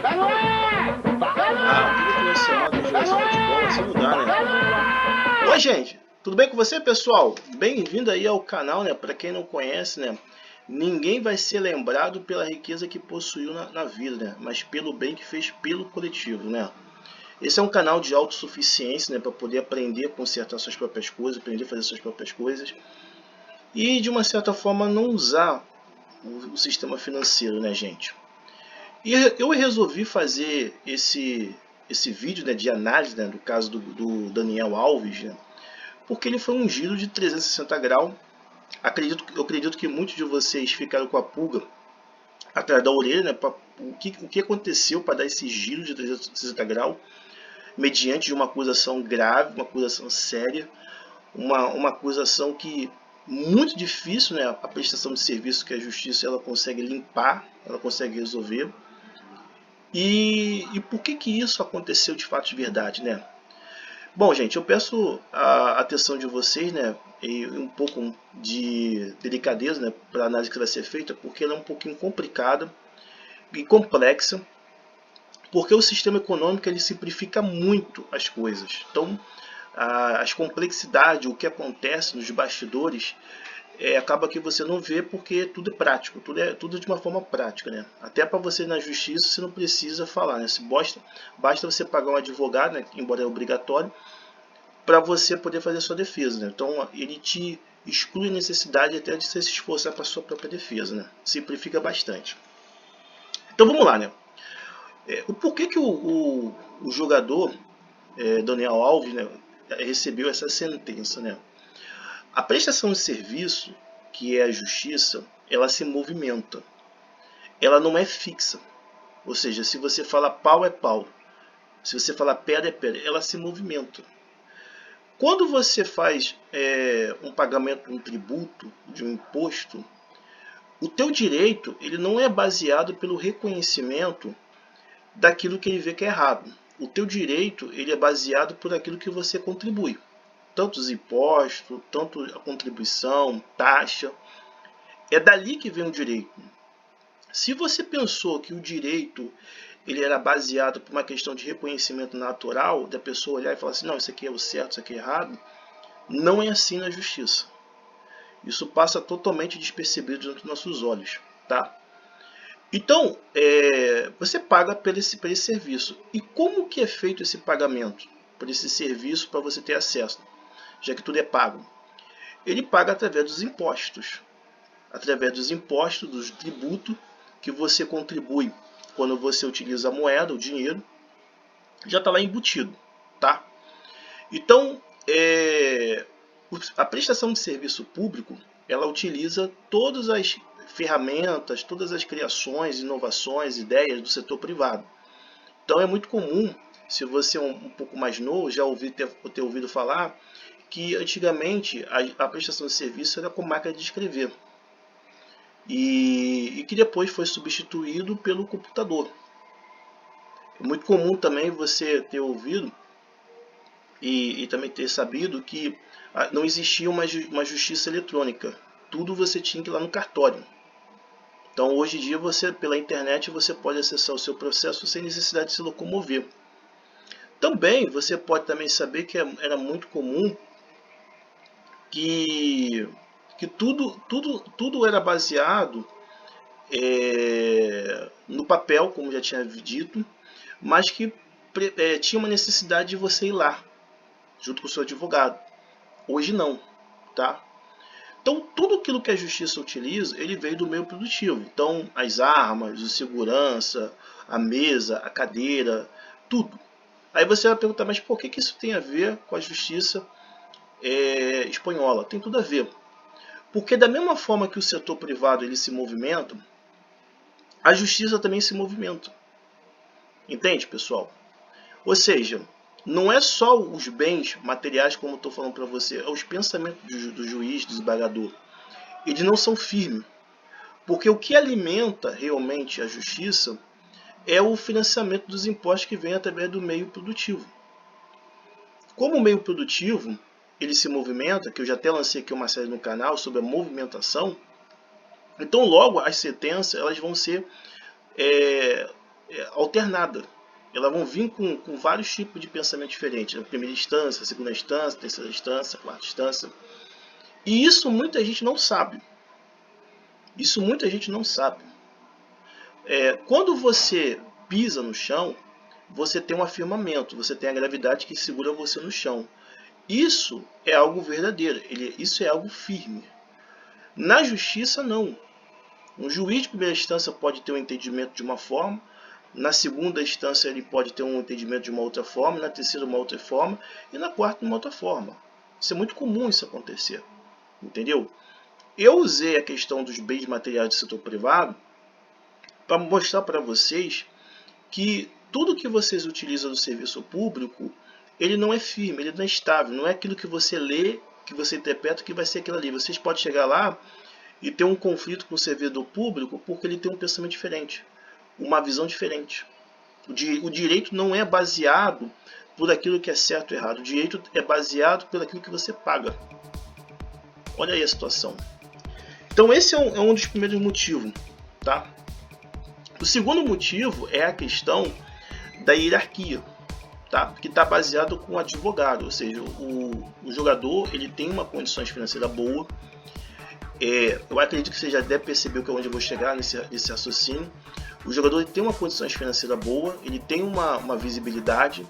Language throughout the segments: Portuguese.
Ah, todo final de semana jogar esse futebol, assim não dá, né? Oi, gente, tudo bem com você, pessoal? Bem-vindo aí ao canal, né? Para quem não conhece, né? Ninguém vai ser lembrado pela riqueza que possuiu na vida, né? Mas pelo bem que fez pelo coletivo, né? Esse é um canal de autossuficiência, né? Para poder aprender a consertar suas próprias coisas, aprender a fazer suas próprias coisas. E, de uma certa forma, não usar o sistema financeiro, né, gente? E eu resolvi fazer esse vídeo, né, de análise, né, do caso do Daniel Alves, né, porque ele foi um giro de 360 graus. Eu acredito que muitos de vocês ficaram com a pulga atrás da orelha, né, o que aconteceu para dar esse giro de 360 graus, mediante de uma acusação grave, uma acusação séria, uma acusação que muito difícil, né, a prestação de serviço que a justiça ela consegue limpar, ela consegue resolver. E por que isso aconteceu de fato de verdade, né? Bom, gente, eu peço a atenção de vocês, né, e um pouco de delicadeza, né, para a análise que vai ser feita, porque ela é um pouquinho complicada e complexa, porque o sistema econômico ele simplifica muito as coisas. Então, as complexidades, o que acontece nos bastidores, acaba que você não vê porque tudo é prático, tudo de uma forma prática, né? Até para você ir na justiça você não precisa falar, né? Basta você pagar um advogado, né, embora é obrigatório, para você poder fazer a sua defesa, né? Então ele te exclui a necessidade até de você se esforçar para a sua própria defesa, né? Simplifica bastante. Então vamos lá, né? O porquê que o jogador Daniel Alves, né, recebeu essa sentença, né? A prestação de serviço, que é a justiça, ela se movimenta. Ela não é fixa. Ou seja, se você fala pau é pau, se você fala pedra é pedra, ela se movimenta. Quando você faz um pagamento de um tributo, de um imposto, o teu direito ele não é baseado pelo reconhecimento daquilo que ele vê que é errado. O teu direito ele é baseado por aquilo que você contribui. Tanto os impostos, tanto a contribuição, taxa. É dali que vem o direito. Se você pensou que o direito ele era baseado por uma questão de reconhecimento natural, da pessoa olhar e falar assim, não, isso aqui é o certo, isso aqui é errado, não é assim na justiça. Isso passa totalmente despercebido diante dos nossos olhos, tá? Então, você paga por esse serviço. E como que é feito esse pagamento por esse serviço para você ter acesso, já que tudo é pago? Ele paga através dos impostos. Através dos impostos, dos tributos que você contribui quando você utiliza a moeda, o dinheiro, já está lá embutido, tá? Então, a prestação de serviço público, ela utiliza todas as ferramentas, todas as criações, inovações, ideias do setor privado. Então é muito comum, se você é um pouco mais novo, já ter ouvido falar, que antigamente a prestação de serviço era com máquina de escrever. E que depois foi substituído pelo computador. É muito comum também você ter ouvido e também ter sabido que não existia uma justiça eletrônica. Tudo você tinha que ir lá no cartório. Então hoje em dia você pela internet você pode acessar o seu processo sem necessidade de se locomover. Também você pode também saber que era muito comum que tudo era baseado no papel, como já tinha dito, mas que tinha uma necessidade de você ir lá, junto com o seu advogado. Hoje não, tá? Então, tudo aquilo que a justiça utiliza, ele veio do meio produtivo. Então, as armas, o segurança, a mesa, a cadeira, tudo. Aí você vai perguntar, mas por que isso tem a ver com a justiça espanhola? Tem tudo a ver. Porque da mesma forma que o setor privado ele se movimenta, a justiça também se movimenta. Entende, pessoal? Ou seja, não é só os bens materiais, como eu estou falando para você, é os pensamentos do juiz, do desembargador. Eles não são firmes. Porque o que alimenta realmente a justiça é o financiamento dos impostos que vem através do meio produtivo. Como o meio produtivo ele se movimenta, que eu já até lancei aqui uma série no canal sobre a movimentação, então logo as sentenças elas vão ser alternada. Elas vão vir com vários tipos de pensamento diferentes. A primeira instância, a segunda instância, a terceira instância, a quarta instância. E isso muita gente não sabe. Isso muita gente não sabe. Quando você pisa no chão, você tem um firmamento, você tem a gravidade que segura você no chão. Isso é algo verdadeiro, isso é algo firme. Na justiça, não. Um juiz de primeira instância pode ter um entendimento de uma forma, na segunda instância ele pode ter um entendimento de uma outra forma, na terceira uma outra forma e na quarta uma outra forma. Isso é muito comum isso acontecer, entendeu? Eu usei a questão dos bens materiais do setor privado para mostrar para vocês que tudo que vocês utilizam do serviço público, ele não é firme, ele não é estável, não é aquilo que você lê, que você interpreta que vai ser aquilo ali. Vocês podem chegar lá e ter um conflito com o servidor público porque ele tem um pensamento diferente, uma visão diferente. O direito não é baseado por aquilo que é certo ou errado, o direito é baseado por aquilo que você paga. Olha aí a situação. Então esse é um dos primeiros motivos, tá? O segundo motivo é a questão da hierarquia, tá? Que está baseado com o advogado, ou seja, o jogador ele tem uma condição financeira boa. Eu acredito que você já deve perceber que é onde eu vou chegar nesse raciocínio. O jogador ele tem uma condição financeira boa, ele tem uma visibilidade,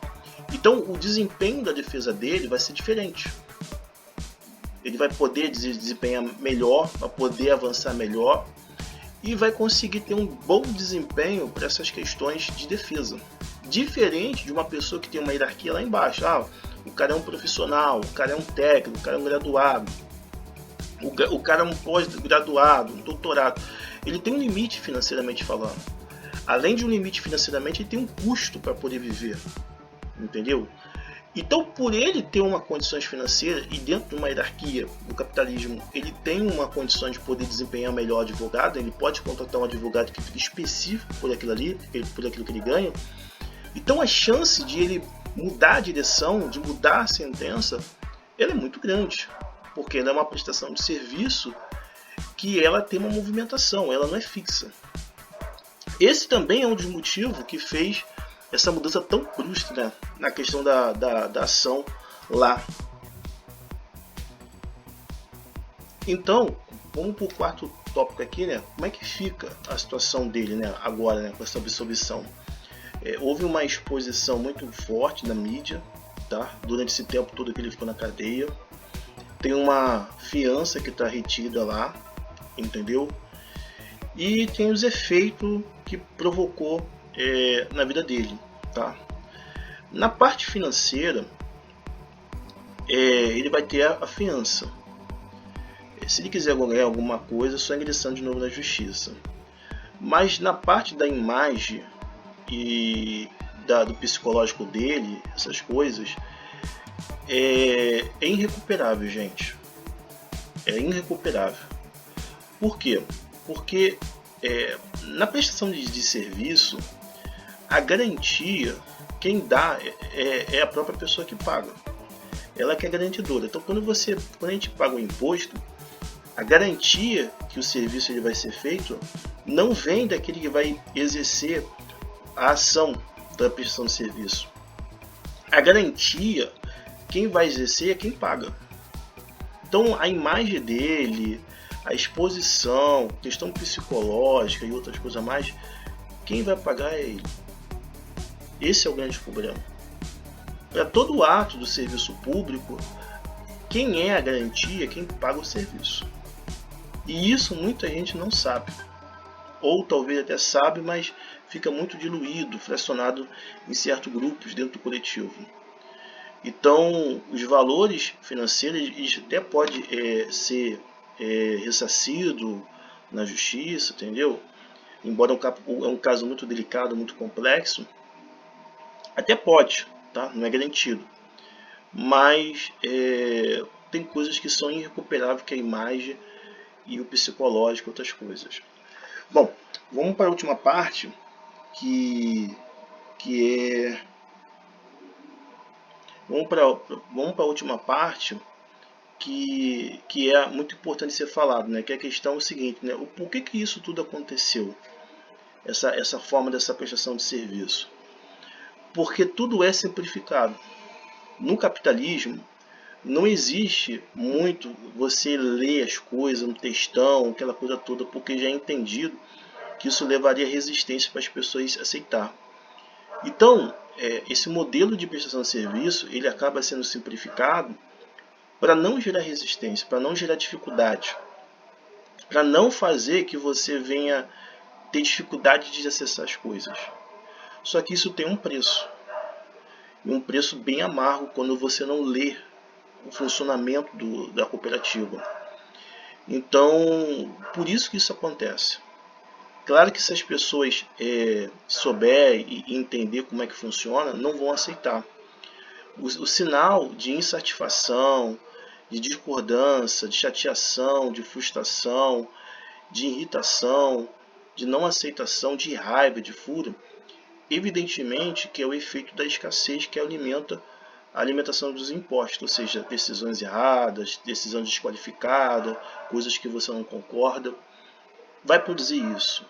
então o desempenho da defesa dele vai ser diferente. Ele vai poder desempenhar melhor, vai poder avançar melhor e vai conseguir ter um bom desempenho para essas questões de defesa. Diferente de uma pessoa que tem uma hierarquia lá embaixo. O cara é um profissional, o cara é um técnico, o cara é um graduado, o cara é um pós-graduado, um doutorado. Ele tem um limite financeiramente falando. Além de um limite financeiramente, ele tem um custo para poder viver. Entendeu? Então, por ele ter uma condição financeira e dentro de uma hierarquia do capitalismo, ele tem uma condição de poder desempenhar melhor o advogado, ele pode contratar um advogado que fique específico por aquilo ali, por aquilo que ele ganha. Então, a chance de ele mudar a direção, de mudar a sentença, ela é muito grande, porque ela é uma prestação de serviço que ela tem uma movimentação, ela não é fixa. Esse também é um dos motivos que fez essa mudança tão brusca, né, na questão da ação lá. Então, vamos para o quarto tópico aqui, né? Como é que fica a situação dele, né, agora, né, com essa absolvição? Houve uma exposição muito forte na mídia, tá? Durante esse tempo todo que ele ficou na cadeia. Tem uma fiança que está retida lá, entendeu? E tem os efeitos que provocou na vida dele, tá? Na parte financeira, ele vai ter a fiança. Se ele quiser ganhar alguma coisa, é só ingressando de novo na justiça. Mas na parte da imagem e do psicológico dele, essas coisas, é irrecuperável, gente. É irrecuperável. Por quê? Porque na prestação de serviço, a garantia, quem dá é a própria pessoa que paga. Ela que é garantidora. Então, quando a gente paga o imposto, a garantia que o serviço ele vai ser feito não vem daquele que vai exercer a ação da prestação de serviço. A garantia, quem vai exercer é quem paga. Então, a imagem dele, a exposição, questão psicológica e outras coisas mais, quem vai pagar é ele. Esse é o grande problema. Para todo ato do serviço público, quem é a garantia é quem paga o serviço. E isso muita gente não sabe. Ou talvez até sabe, mas fica muito diluído, fracionado em certos grupos dentro do coletivo. Então, os valores financeiros até podem ser ressarcido na justiça, entendeu? Embora é um caso muito delicado, muito complexo, até pode, tá? Não é garantido. Mas tem coisas que são irrecuperáveis, que é a imagem e o psicológico, outras coisas. Bom, vamos para a última parte, que é... Vamos para a última parte, que é muito importante ser falado, né? Que a questão é o seguinte, né? Por que isso tudo aconteceu? essa forma dessa prestação de serviço? Porque tudo é simplificado. No capitalismo, não existe muito você ler as coisas no textão, aquela coisa toda, porque já é entendido que isso levaria resistência para as pessoas aceitar. Então, esse modelo de prestação de serviço, ele acaba sendo simplificado para não gerar resistência, para não gerar dificuldade, para não fazer que você venha ter dificuldade de acessar as coisas. Só que isso tem um preço, e um preço bem amargo quando você não lê o funcionamento da cooperativa. Então, por isso que isso acontece. Claro que se as pessoas souberem e entender como é que funciona, não vão aceitar. O sinal de insatisfação, de discordância, de chateação, de frustração, de irritação, de não aceitação, de raiva, de fúria, evidentemente que é o efeito da escassez que alimenta a alimentação dos impostos, ou seja, decisões erradas, decisão desqualificada, coisas que você não concorda, vai produzir isso.